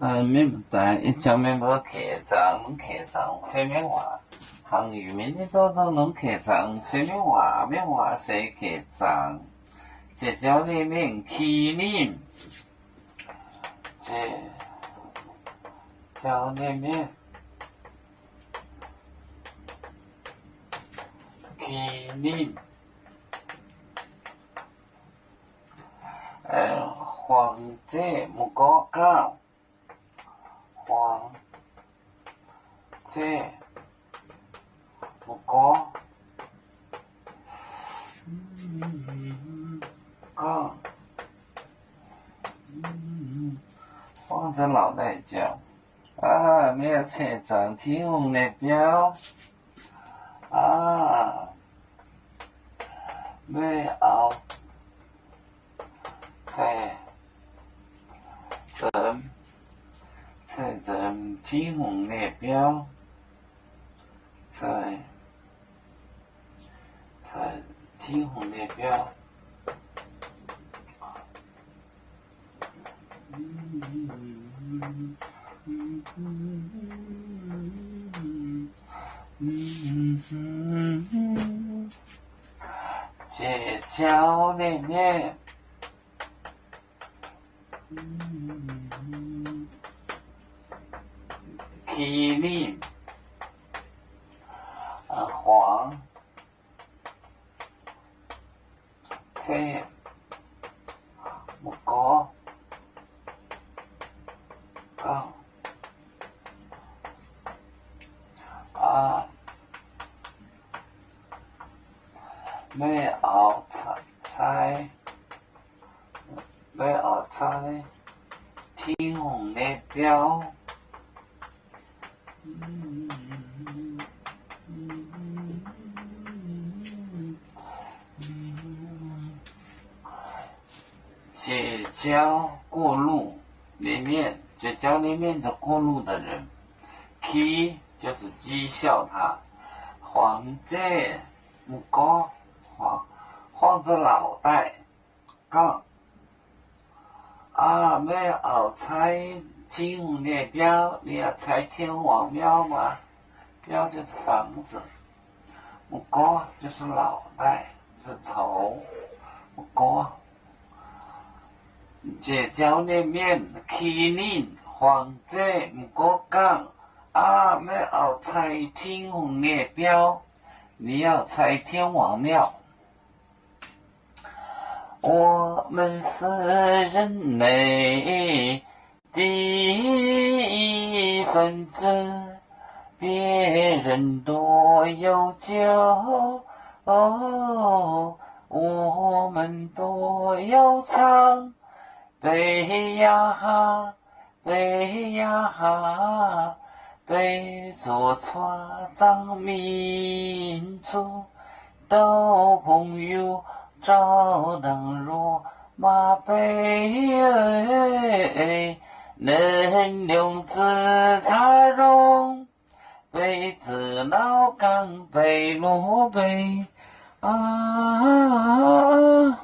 免在一讲免无客长，客长非免话，行语面的多种拢客长，非免话，免话是客长，这叫里面起念，这叫里面起念，黄者木果高。黄者木果高，黄者脑袋叫啊，没有车长天空的标啊，没有车长。在天空列表，在天空列表，街角里面。起念黄者木果高没有猜天空列表。街角过路里面，街角里面的过路的人，起就是讥笑他，黄者木果黄者脑袋杠啊，没有猜天空列表，你要猜天王庙吗？标就是房子，木果就是脑袋，是头，木果。街角里面起念黄者木果讲啊，没有猜天空列表，你要猜天王庙。我们是人类的一份子，别人多悠久，我们多悠长。背呀哈，背呀哈，背着船长民族都朋友照当若马背，能用自茶容，背子老岗背罗背啊。